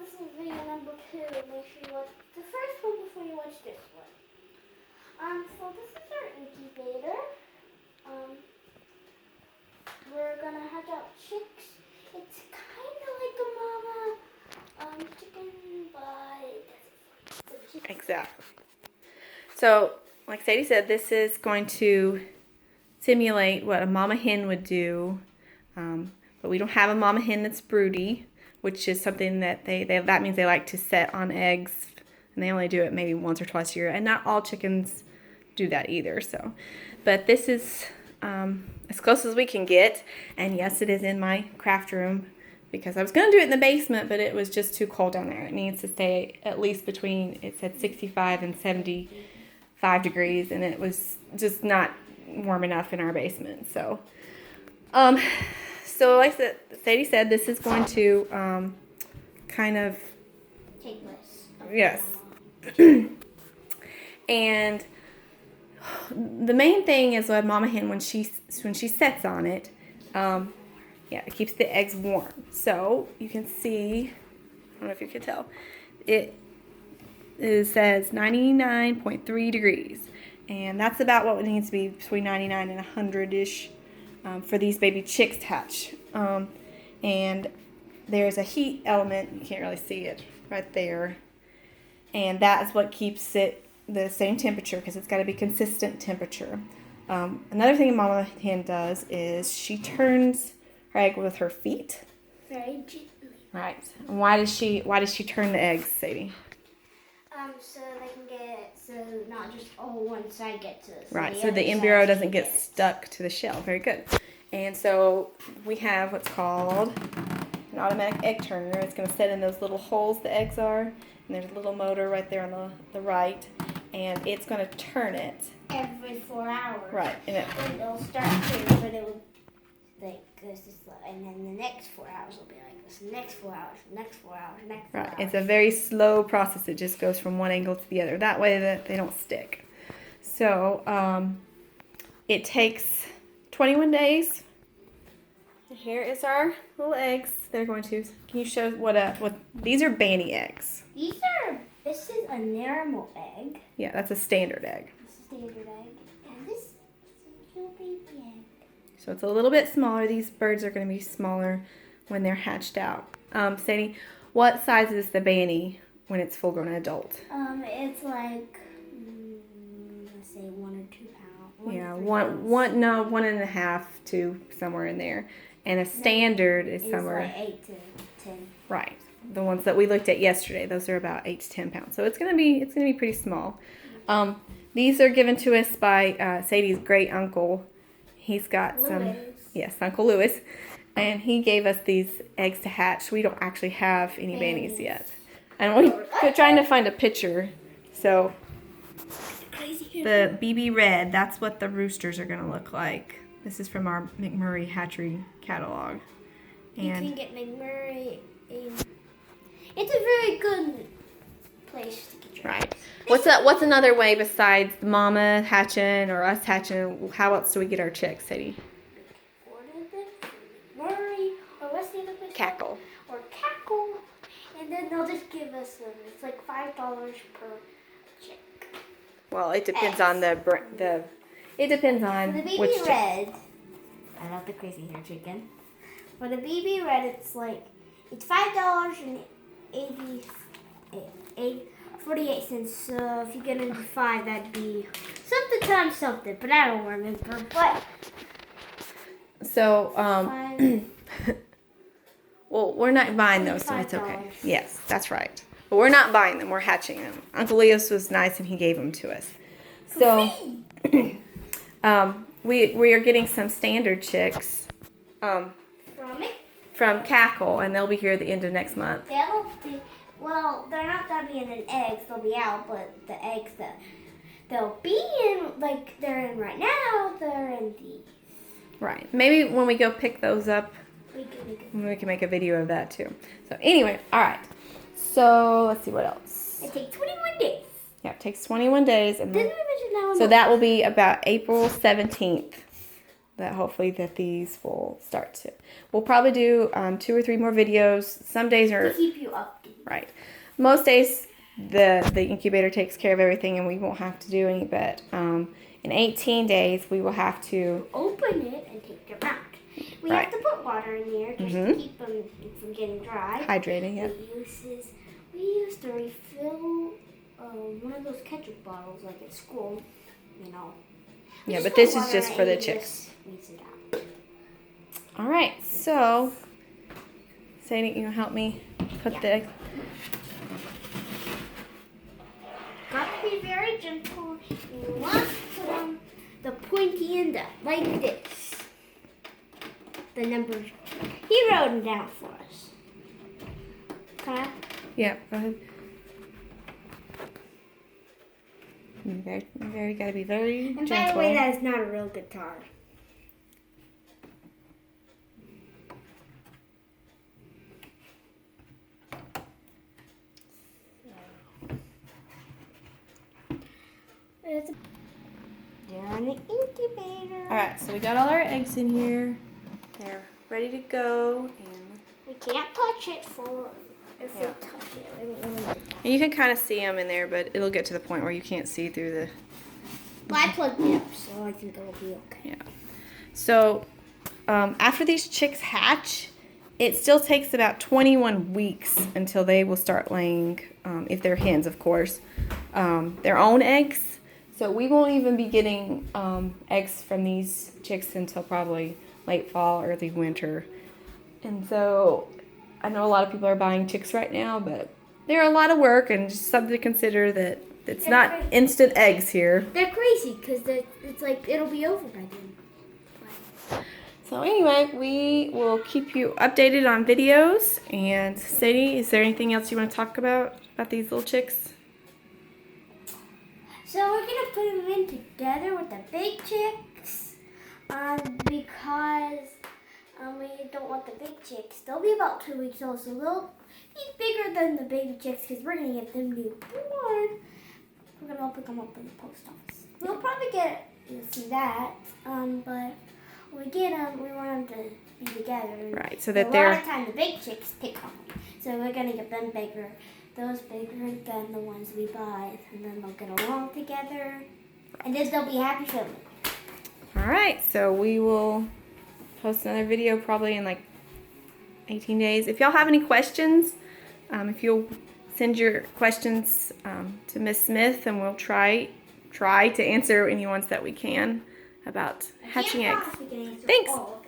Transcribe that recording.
this is video number 2. Make sure you watch the first one before you watch this one. So this is our incubator. We're gonna hatch out chicks. It's kind of like a mama chicken, but it's a chicken. Exactly. So, like Sadie said, this is going to simulate what a mama hen would do. But we don't have a mama hen that's broody, which is something that that means they like to set on eggs, and they only do it maybe once or twice a year. And not all chickens do that either. So, but this is as close as we can get. And yes, it is in my craft room because I was going to do it in the basement, but it was just too cold down there. It needs to stay at least between, it said 65 and 75 degrees, and it was just not warm enough in our basement. So, so like Sadie said, this is going to kind of Take this. Yes. And the main thing is with mama hen when she sets on it, it keeps the eggs warm. So you can see, I don't know if you can tell, it says 99.3 degrees, and that's about what it needs to be, between 99 and 100-ish. For these baby chicks to hatch. And there's a heat element, you can't really see it right there, and that is what keeps it the same temperature because it's got to be consistent temperature. Another thing mama hen does is she turns her egg with her feet. Very gently. Right. And why does she turn the eggs, Sadie? So they can get, so not just all one side gets to. Right, so the embryo doesn't get stuck to the shell. Very good. And so we have what's called an automatic egg turner. It's going to set in those little holes the eggs are, and there's a little motor right there on the right, and it's going to turn it. Every 4 hours. Right. And it'll start to, but it will, like, this is, and then the next 4 hours will be like this. Next 4 hours, next 4 hours, next 4 hours. Right. It's a very slow process. It just goes from one angle to the other. That way that they don't stick. So it takes 21 days. And here is our little eggs. They're going to. Can you show what these are Banny eggs? This is a normal egg. Yeah, that's a standard egg. This is a standard egg, and this is a little baby egg. So it's a little bit smaller. These birds are going to be smaller when they're hatched out. Sadie, what size is the Banny when it's full-grown adult? It's like, let's say 1 or 2 pounds. Yeah, 1.5 to somewhere in there. And a standard is somewhere. Like 8 to 10. Right. The ones that we looked at yesterday, those are about 8 to 10 pounds. So it's gonna be pretty small. These are given to us by Sadie's great uncle. He's got some. Yes, Uncle Lewis, and he gave us these eggs to hatch. We don't actually have any Bannies yet, and we're trying to find a picture. So the BB Red, that's what the roosters are gonna look like. This is from our McMurray hatchery catalog. And you can get McMurray in. It's a very good place to get your right. What's another way besides mama hatching or us hatching? How else do we get our chicks, Sadie? McMurray, or what's the other place? Cackle. Or Cackle, and then they'll just give us them. It's like $5 per chick. Well, it depends on the. It depends on the BB which chick. Red. I love the crazy hair chicken. For the BB Red, it's $5 and 48 cents. So if you get into 5, that'd be something times something. But I don't remember. But so well, we're not buying those, so it's okay. Yes, that's right. But we're not buying them. We're hatching them. Uncle Leos was nice and he gave them to us. So we are getting some standard chicks from Cackle, and they'll be here at the end of next month. Well, they're not going to be in eggs. They'll be out, but the eggs that they'll be in, like they're in right now, they're in these. Right. Maybe when we go pick those up, we can make a video of that too. So anyway, all right. So let's see what else. It takes 21 days. Yeah, it takes 21 days, and Didn't we mention that one? So that will be about April 17th. That hopefully that these will start to. We'll probably do 2 or 3 more videos. Some days are to keep you updated. Right. Most days the incubator takes care of everything and we won't have to do any, but in 18 days we will have to open it and take them out. We Right. have to put water in there just to keep them from getting dry. hydrating it. We used to refill one of those ketchup bottles like at school, you know. Yeah, but this is just for the chicks. All right, so Sadie, you gonna help me put the eggs? Got to be very gentle. You want to put on the pointy end up like this. The numbers. He wrote them down for us. Okay. Yeah, go ahead. Very gotta be very And gentle. by the way, that is not a real guitar. They're on the incubator. All right, so we got all our eggs in here. They're ready to go, and We can't touch it if we touch it. and you can kind of see them in there, but it'll get to the point where you can't see through the. Well, I plugged it up, so I think it'll be okay. Yeah. So after these chicks hatch, it still takes about 21 weeks until they will start laying, if they're hens, of course, their own eggs. So we won't even be getting eggs from these chicks until probably late fall, early winter. And so I know a lot of people are buying chicks right now, but they're a lot of work and just something to consider that it's not instant eggs here. They're crazy because it's like it'll be over by then. So anyway, we will keep you updated on videos. And Sadie, is there anything else you want to talk about these little chicks? So we're gonna put them in together with the big chicks, because we don't want the big chicks. They'll be about 2 weeks old, so they'll be bigger than the baby chicks because we're gonna get them newborn. We're gonna pick them up in the post office. We'll probably get that, but when we get them, we want them to be together. Right, so that a they're. lot of time the big chicks pick on them, so we're gonna get them bigger. Those bigger than the ones we buy, and then they'll get along together, and then they'll be happy family. All right, so we will post another video probably in like 18 days. If y'all have any questions, if you'll send your questions to Miss Smith, and we'll try to answer any ones that we can about hatching eggs. I can't promise we can answer Thanks. all of